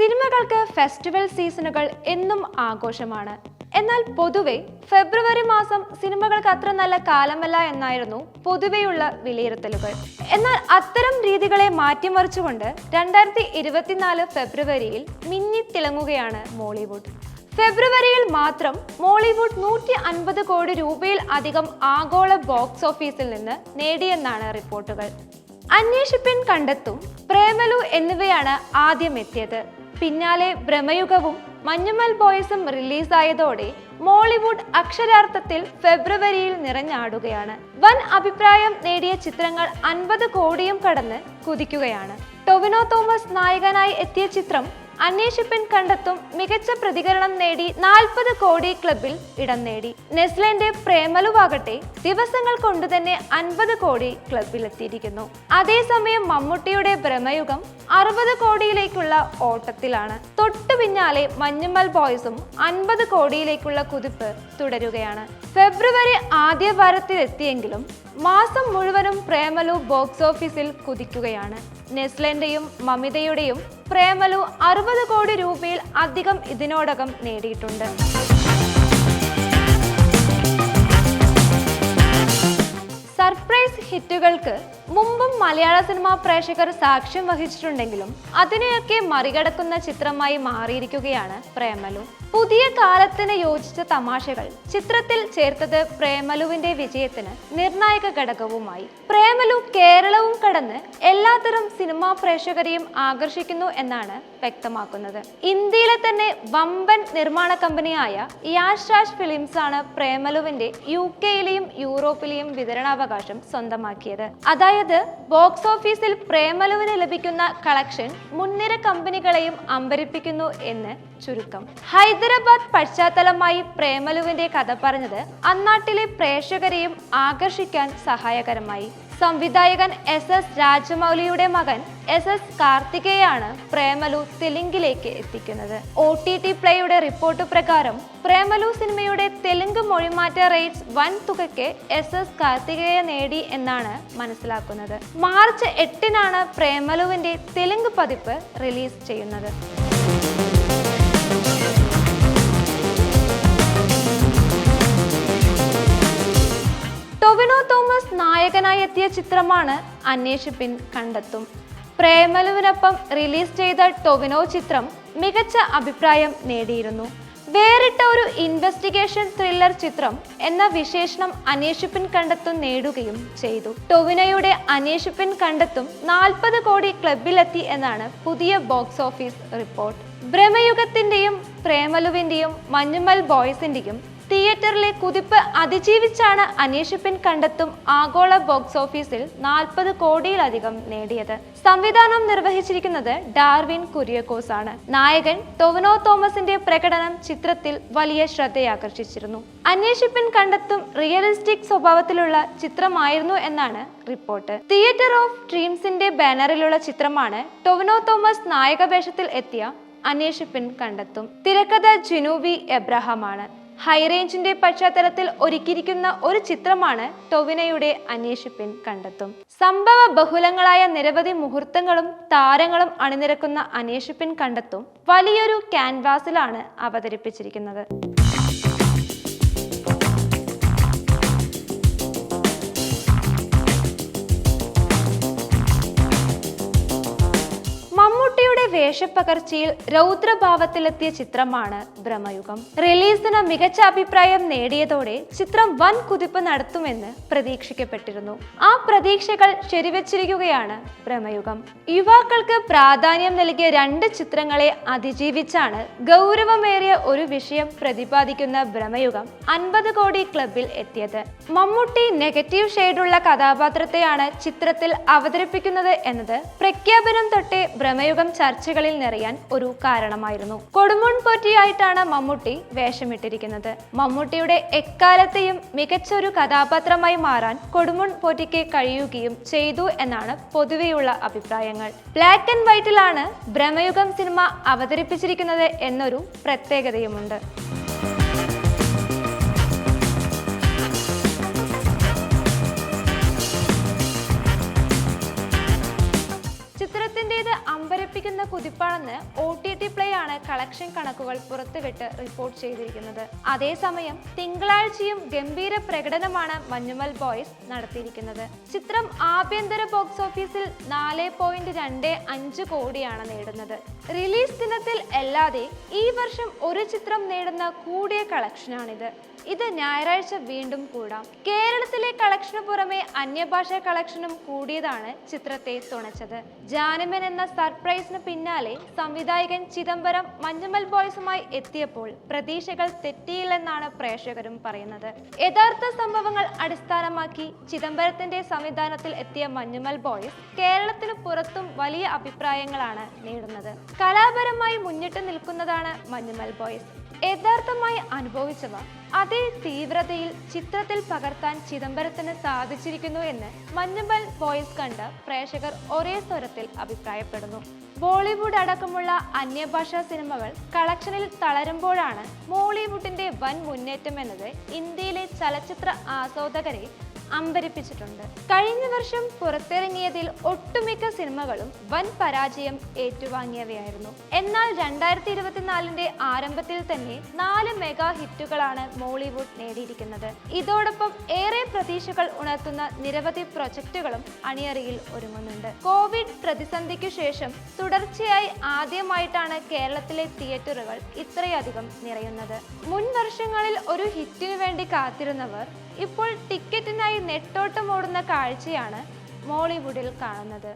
സിനിമകൾക്ക് ഫെസ്റ്റിവൽ സീസണുകൾ എന്നും ആഘോഷമാണ്. എന്നാൽ പൊതുവെ ഫെബ്രുവരി മാസം സിനിമകൾക്ക് അത്ര നല്ല കാലമല്ല എന്നായിരുന്നു പൊതുവെയുള്ള വിലയിരുത്തലുകൾ. എന്നാൽ അത്തരം രീതികളെ മാറ്റിമറിച്ചുകൊണ്ട് 2024 ഫെബ്രുവരിയിൽ മിന്നിത്തിളങ്ങുകയാണ് മോളിവുഡ്. ഫെബ്രുവരിയിൽ മാത്രം മോളിവുഡ് 150 കോടി രൂപയിൽ അധികം ആഗോള ബോക്സ് ഓഫീസിൽ നിന്ന് നേടിയെന്നാണ് റിപ്പോർട്ടുകൾ. അന്വേഷിപ്പിൻ, കണ്ടെത്തും, പ്രേമലു എന്നിവയാണ് ആദ്യം എത്തിയത്. പിന്നാലെ ഭ്രമയുഗവും മഞ്ഞുമൽ ബോയ്സും റിലീസായതോടെ മോളിവുഡ് അക്ഷരാർത്ഥത്തിൽ ഫെബ്രുവരിയിൽ നിറഞ്ഞാടുകയാണ്. വൻ അഭിപ്രായം നേടിയ ചിത്രങ്ങൾ 50 കോടിയും കടന്ന് കുതിക്കുകയാണ്. ടൊവിനോ തോമസ് നായകനായി എത്തിയ ചിത്രം അന്വേഷിപ്പിൻ, കണ്ടെത്തും മികച്ച പ്രതികരണം നേടി 40 കോടി ക്ലബിൽ ഇടം നേടി. നെസ്ലന്റെ പ്രേമലുവാകട്ടെ ദിവസങ്ങൾ കൊണ്ട് തന്നെ 50 കോടി ക്ലബിലെത്തിയിരിക്കുന്നു. അതേസമയം മമ്മൂട്ടിയുടെ ഭ്രമയുഗം 60 കോടിയിലേക്കുള്ള ഓട്ടത്തിലാണ്. തൊട്ടു പിന്നാലെ മഞ്ഞുമൽ ബോയ്സും 50 കോടിയിലേക്കുള്ള കുതിപ്പ് തുടരുകയാണ്. ഫെബ്രുവരി ആദ്യ വാരത്തിലെത്തിയെങ്കിലും മാസം മുഴുവനും പ്രേമലു ബോക്സ് ഓഫീസിൽ കുതിക്കുകയാണ്. നെസ്ലന്റെയും മമിതയുടെയും പ്രേമലു 60 കോടി രൂപയിൽ അധികം ഇതിനോടകം നേടിയിട്ടുണ്ട്. സർപ്രൈസ് ഹിറ്റുകൾക്ക് മുമ്പും മലയാള സിനിമാ പ്രേക്ഷകർ സാക്ഷ്യം വഹിച്ചിട്ടുണ്ടെങ്കിലും അതിനെയൊക്കെ മറികടക്കുന്ന ചിത്രമായി മാറിയിരിക്കുകയാണ് പ്രേമലു. പുതിയ കാലത്തിന് യോജിച്ച തമാശകൾ ചിത്രത്തിൽ ചേർത്തത് പ്രേമലുവിന്റെ വിജയത്തിന് നിർണായക ഘടകവുമായി. പ്രേമലു കേരളവും കടന്ന് എല്ലാത്തരം സിനിമാ പ്രേക്ഷകരെയും ആകർഷിക്കുന്നു എന്നാണ് വ്യക്തമാക്കുന്നത്. ഇന്ത്യയിലെ തന്നെ വമ്പൻ നിർമ്മാണ കമ്പനിയായ യാഷ് രാജ് ഫിലിംസ് ആണ് പ്രേമലുവിന്റെ UK-യിലെയും യൂറോപ്പിലെയും വിതരണാവകാശം സ്വന്തമാക്കിയത്. അതായത് ബോക്സ് ഓഫീസിൽ പ്രേമലുവിന് ലഭിക്കുന്ന കളക്ഷൻ മുൻനിര കമ്പനികളെയും അമ്പരിപ്പിക്കുന്നു എന്ന് ചുരുക്കം. ഹൈദരാബാദ് പശ്ചാത്തലമായി പ്രേമലുവിന്റെ കഥ പറഞ്ഞത് അന്നാട്ടിലെ പ്രേക്ഷകരെയും ആകർഷിക്കാൻ സഹായകരമായി. സംവിധായകൻ SS രാജമൗലിയുടെ മകൻ SS കാർത്തികേയാണ് പ്രേമലു തെലുങ്കിലേക്ക് എത്തിക്കുന്നത്. OTT പ്ലേയുടെ റിപ്പോർട്ട് പ്രകാരം പ്രേമലു സിനിമയുടെ തെലുങ്ക് മൊഴിമാറ്റ റൈറ്റ്സ് വൻ തുകയ്ക്ക് SS കാർത്തികേയ നേടി എന്നാണ് മനസ്സിലാക്കുന്നത്. മാർച്ച് 8-നാണ് പ്രേമലുവിന്റെ തെലുങ്ക് പതിപ്പ് റിലീസ് ചെയ്യുന്നത്. ടൊവിനോ തോമസ് നായകനായി എത്തിയ ചിത്രമാണ് അന്വേഷിപ്പിൻ, കണ്ടെത്തും. പ്രേമലുവിനൊപ്പം റിലീസ് ചെയ്ത ടൊവിനോ ചിത്രം മികച്ച അഭിപ്രായം നേടിയിരുന്നു. വേറിട്ട ഒരു ഇൻവെസ്റ്റിഗേഷൻ ത്രില്ലർ ചിത്രം എന്ന വിശേഷണം അന്വേഷിപ്പിൻ, കണ്ടെത്തും നേടുകയും ചെയ്തു. ടൊവിനോയുടെ അന്വേഷിപ്പിൻ, കണ്ടെത്തും 40 കോടി ക്ലബിലെത്തി എന്നാണ് പുതിയ ബോക്സ് ഓഫീസ് റിപ്പോർട്ട്. ഭ്രമയുഗത്തിന്റെയും പ്രേമലുവിന്റെയും മഞ്ഞുമൽ ബോയ്സിന്റെയും തിയേറ്ററിലെ കുതിപ്പ് അതിജീവിച്ചാണ് അന്വേഷിപ്പിൻ, കണ്ടെത്തും ആഗോള ബോക്സ് ഓഫീസിൽ 40 കോടിയിലധികം നേടിയത്. സംവിധാനം നിർവഹിച്ചിരിക്കുന്നത് ഡാർവിൻ കുര്യാക്കോസ് ആണ്. നായകൻ ടൊവിനോ തോമസിന്റെ പ്രകടനം ചിത്രത്തിൽ വലിയ ശ്രദ്ധയാകർഷിച്ചിരുന്നു. അന്വേഷിപ്പിൻ, കണ്ടെത്തും റിയലിസ്റ്റിക് സ്വഭാവത്തിലുള്ള ചിത്രമായിരുന്നു എന്നാണ് റിപ്പോർട്ട്. തിയേറ്റർ ഓഫ് ഡ്രീംസിന്റെ ബാനറിലുള്ള ചിത്രമാണ് ടൊവിനോ തോമസ് നായക വേഷത്തിൽ എത്തിയ അന്വേഷിപ്പിൻ, കണ്ടെത്തും. തിരക്കഥ ജിനൂബി എബ്രഹാം ആണ്. ഹൈറേഞ്ചിന്റെ പശ്ചാത്തലത്തിൽ ഒരുക്കിയിരിക്കുന്ന ഒരു ചിത്രമാണ് ടൊവിനോയുടെ അന്വേഷിപ്പിൻ, കണ്ടെത്തും. സംഭവ ബഹുലങ്ങളായ നിരവധി മുഹൂർത്തങ്ങളും താരങ്ങളും അണിനിരക്കുന്ന അന്വേഷിപ്പിൻ, കണ്ടെത്തും വലിയൊരു ക്യാൻവാസിലാണ് അവതരിപ്പിച്ചിരിക്കുന്നത്. മമ്മൂട്ടിയുടെ വേഷപ്പകർച്ചയിൽ രൗദ്രഭാവത്തിലെത്തിയ ചിത്രമാണ് ഭ്രമയുഗം. റിലീസിന് മികച്ച അഭിപ്രായം നേടിയതോടെ ചിത്രം വൻ കുതിപ്പ് നടത്തുമെന്ന് പ്രതീക്ഷിക്കപ്പെട്ടിരുന്നു. ആ പ്രതീക്ഷകൾ ശരിവെച്ചിരിക്കുകയാണ് ഭ്രമയുഗം. യുവാക്കൾക്ക് പ്രാധാന്യം നൽകിയ 2 ചിത്രങ്ങളെ അതിജീവിച്ചാണ് ഗൗരവമേറിയ ഒരു വിഷയം പ്രതിപാദിക്കുന്ന ഭ്രമയുഗം 50 കോടി ക്ലബിൽ എത്തിയത്. മമ്മൂട്ടി നെഗറ്റീവ് ഷെയ്ഡുള്ള കഥാപാത്രത്തെയാണ് ചിത്രത്തിൽ അവതരിപ്പിക്കുന്നത് എന്നത് പ്രഖ്യാപനം തൊട്ടേ ഭ്രമയുഗം ചർച്ചകളിൽ നിറയാൻ ഒരു കാരണമായിരുന്നു. കൊടുമുൺ പോറ്റിയായിട്ടാണ് മമ്മൂട്ടി വേഷമിട്ടിരിക്കുന്നത്. മമ്മൂട്ടിയുടെ എക്കാലത്തെയും മികച്ച ഒരു കഥാപാത്രമായി മാറാൻ കൊടുമുൺ പോറ്റിക്ക് കഴിയുകയും ചെയ്തു എന്നാണ് പൊതുവെയുള്ള അഭിപ്രായങ്ങൾ. ബ്ലാക്ക് ആൻഡ് വൈറ്റിലാണ് ഭ്രമയുഗം സിനിമ അവതരിപ്പിച്ചിരിക്കുന്നത് എന്നൊരു പ്രത്യേകതയുമുണ്ട്. ചിത്രത്തിൻ്റെത് ഞെട്ടിപ്പിക്കുന്ന കുതിപ്പാണെന്ന് OTT പ്ലേ ആണ് കളക്ഷൻ കണക്കുകൾ പുറത്തുവിട്ട് റിപ്പോർട്ട് ചെയ്തിരിക്കുന്നത്. അതേസമയം തിങ്കളാഴ്ചയും ഗംഭീര പ്രകടനമാണ് മഞ്ഞുമൽ ബോയ്സ് നടത്തിയിരിക്കുന്നത്. ചിത്രം ആഭ്യന്തര ബോക്സ് ഓഫീസിൽ 4.25 കോടിയാണ് നേടുന്നത്. റിലീസ് ദിനത്തിൽ അല്ലാതെ ഈ വർഷം ഒരു ചിത്രം നേടുന്ന കൂടിയ കളക്ഷനാണിത്. ഇത് ഞായറാഴ്ച വീണ്ടും കൂടാം. കേരളത്തിലെ കളക്ഷന് പുറമെ അന്യഭാഷാ കളക്ഷനും കൂടിയതാണ് ചിത്രത്തെ തുണച്ചത്. ജാനമൻ എന്ന സർപ്രൈസിന് പിന്നാലെ സംവിധായകൻ ചിദംബരം മഞ്ഞുമൽ ബോയ്സുമായി എത്തിയപ്പോൾ പ്രതീക്ഷകൾ തെറ്റിയില്ലെന്നാണ് പ്രേക്ഷകരും പറയുന്നത്. യഥാർത്ഥ സംഭവങ്ങൾ അടിസ്ഥാനമാക്കി ചിദംബരത്തിന്റെ സംവിധാനത്തിൽ എത്തിയ മഞ്ഞുമൽ ബോയ്സ് കേരളത്തിന് പുറത്തും വലിയ അഭിപ്രായങ്ങളാണ് നേടുന്നത്. കലാപരമായി മുന്നിട്ട് നിൽക്കുന്നതാണ് മഞ്ഞുമൽ ബോയ്സ്. യഥാർത്ഥമായി അനുഭവിച്ചവ അതേ തീവ്രതയിൽ ചിത്രത്തിൽ പകർത്താൻ ചിദംബരത്തിന് സാധിച്ചിരിക്കുന്നു എന്ന് മഞ്ഞുമൽ ബോയ്സ് കണ്ട് പ്രേക്ഷകർ ഒരേ സ്വരത്തിൽ അഭിപ്രായപ്പെടുന്നു. ബോളിവുഡ് അടക്കമുള്ള അന്യഭാഷാ സിനിമകൾ കളക്ഷനിൽ തളരുമ്പോഴാണ് മോളിവുഡിന്റെ വൻ മുന്നേറ്റം എന്നത് ഇന്ത്യയിലെ ചലച്ചിത്ര ആസ്വാദകരെ അമ്പരിപ്പിച്ചിട്ടുണ്ട്. കഴിഞ്ഞ വർഷം പുറത്തിറങ്ങിയതിൽ ഒട്ടുമിക്ക സിനിമകളും വൻ പരാജയം ഏറ്റുവാങ്ങിയവയായിരുന്നു. എന്നാൽ 2024 ആരംഭത്തിൽ തന്നെ 4 മെഗാ ഹിറ്റുകളാണ് മോളിവുഡ് നേടിയിരിക്കുന്നത്. ഇതോടൊപ്പം ഏറെ പ്രതീക്ഷകൾ ഉണർത്തുന്ന നിരവധി പ്രൊജക്ടുകളും അണിയറയിൽ ഒരുങ്ങുന്നുണ്ട്. കോവിഡ് പ്രതിസന്ധിക്കു ശേഷം തുടർച്ചയായി ആദ്യമായിട്ടാണ് കേരളത്തിലെ തിയേറ്ററുകൾ ഇത്രയധികം നിറയുന്നത്. മുൻ വർഷങ്ങളിൽ ഒരു ഹിറ്റിനു വേണ്ടി കാത്തിരുന്നവർ ഇപ്പോൾ ടിക്കറ്റിനായി നെട്ടോട്ടമോടുന്ന കാഴ്ചയാണ് മോളിവുഡിൽ കാണുന്നത്.